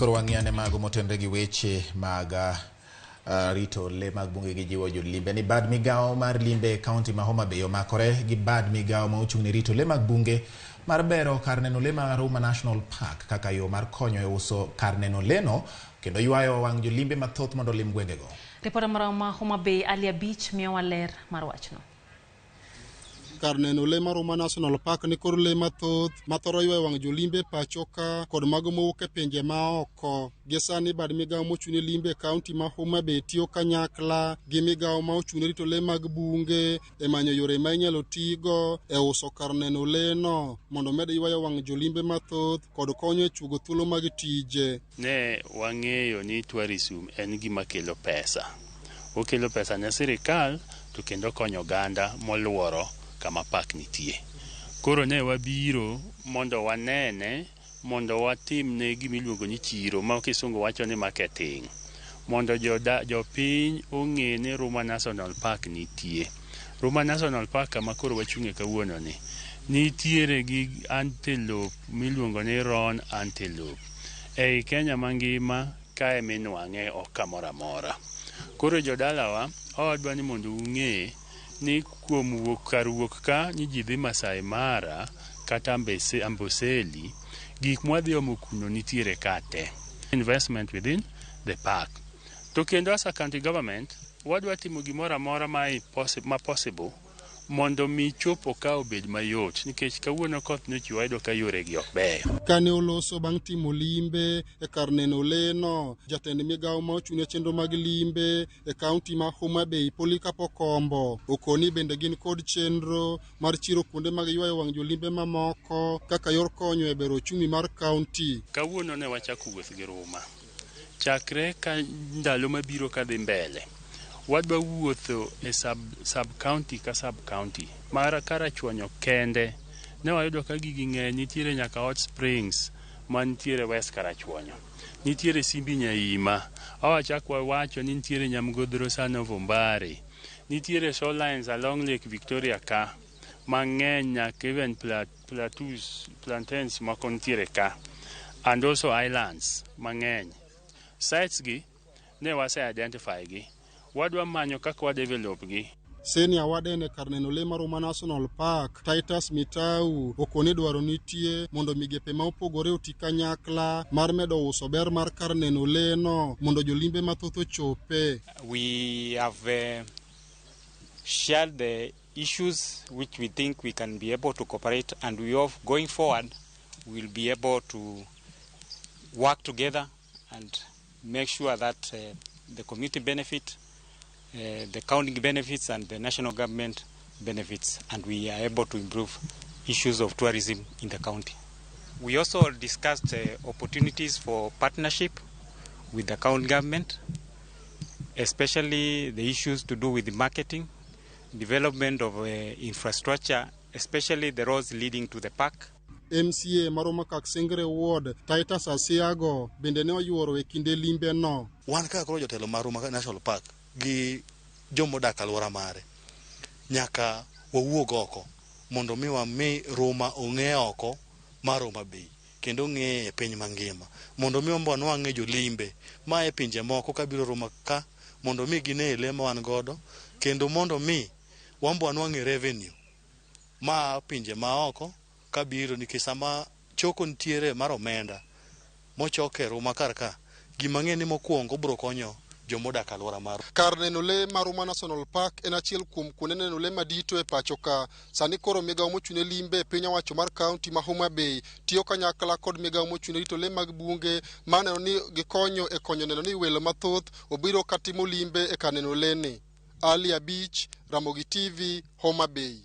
koro wang'iane mago motenre gi weche mag rito le mag bunge gi jiwo jolimbe ni bad migawo mar limbe kaunti ma Homa Bay omakore gi bad migawo ma ochung' ni rito le mag bunge mar bero kar neno le mar Ruma National Park kaka yo mar konyo e uso kar neno leno kendo ywayo wang' jolimbe mathoth mondo lim gwengego. Ripota ma Homa Bay Alia Beach miyo waler mar wachno. Kar neno le mar Ruma National Park ni kor le mathoth mathoro ywayo wang' jolimbe pachoka kod mago mowuok e pinje maoko. Gesani bad migawo mochung' ne limbe kaunti ma Homa Bay tiyo kanyakla gi migawo ma ochung' ne rito le mag bunge e manyo yore ma inyalo tigo e uso kar neno leno mondo med ywayo wang' jolimbe mathoth kod konyo e chugo thuolo mag tije. Ne wang'eyo ni tourism en gima kelo pesa. Okelo pesa ne sirkal to kendo konyo oganda moluoro kama park nitie. Koro ne wabiro mondo wanene, mondo watimne gimiluongo ni chiro ma kisungu wacho ni marketing. Mondo jopiny ong'e ni Ruma National Park nitie. Ruma National Park kama koro wachung'e kawuono ni nitiere gi antelope miluongo ni roan antelope. Ei Kenya mangima kae minwang'e ok kamoro amora. Koro jodalawa owadwa ni mondo ung'e ni kuom kar wuok ka ni ji dhi Masai Mara kata Amboseli gik mwadhi omo kuno nitiere kate. Investment within the park. To kendo as a county government wadwa timo gimoro amora ma possible mondo mi chopo ka obed mayot nikech kawuono koth nochwe wayudo ka yore gi ok beyo. Kane oloso bang' timo limbe e kar neno leno, jatend migawo ma ochung' ne chenro mag limbe e kaunti ma Homa Bay Polikapo Kombo okoni bende gin kod chenro mar chiro kuonde mag ywayo wang' jolimbe mamoko kaka yor konyo e bero uchumi mar kaunti. Kawuono ne wachako wuoth gi Ruma. Chakre ka ndalo mabiro kadhi mbele wadwa wuotho e sub county ka sub county mara Karachuonyo kende ne wayudo ka gigi ng'eny. Nitiere nyaka Hot Springs mantiere West Karachuonyo, nitiere Simbi Nyaima, awachako wacho ni nitiere Nyamgodhro Sanovo Mbare, nitiere shorelines along Lake Victoria ka mang'eny nyaka even plantains moko nitiere ka and also islands mang'eny. Sites gi ne wase identify gi, wadwa manyo kaka wa develop gi. Senior wadene kar neno le mar Ruma National Park Titus Mitau okoni dwaro nitie mondo migepe ma opogore oti kanyakla mar medo uso ber mar kar neno leno mondo jolimbe mathoth ochope. We have shared the issues which we think we can be able to cooperate, and we of going forward will be able to work together and make sure that the community benefit, the county benefits and the national government benefits, and we are able to improve issues of tourism in the county. We also discussed opportunities for partnership with the county government, especially the issues to do with the marketing, development of infrastructure, especially the roads leading to the park. MCA Maroma Kaksengre Ward Titus Asiago bende ne oyuoro e kinde limbe no. Wan ka koro jotelo mar Ruma National Park gi jomodak alwora mare nyaka wawuog oko mondo mi wami Ruma ong'e oko mar Homa Bay kendo ng'e e piny mangima mondo mi ombon wang'e jolimbe ma e pinje moko kabiro Ruma ka mondo mi gine le ma wan godo kendo mondo mi wambon wang'e revenue ma pinje maoko kabiro nikech sama choko nitiere mar omenda mochoke Ruma karka gima ng'e ni mokwongo biro konyo jomodak alwora mar. Kar neno le mar Ruma National Park en achiel kuom kuonde neno le madito e pachoka. Sani koro migawo mochung' ne limbe e piny owacho mar kaunti ma Homa Bay tiyo kanyakla kod migawo mochung' ne rito le mag bunge maneno ni gikonyo e konyo neno ni welo mathoth obiro katimo limbe e kar neno le ni. Alia Beach, Ramogi TV, Homa Bay.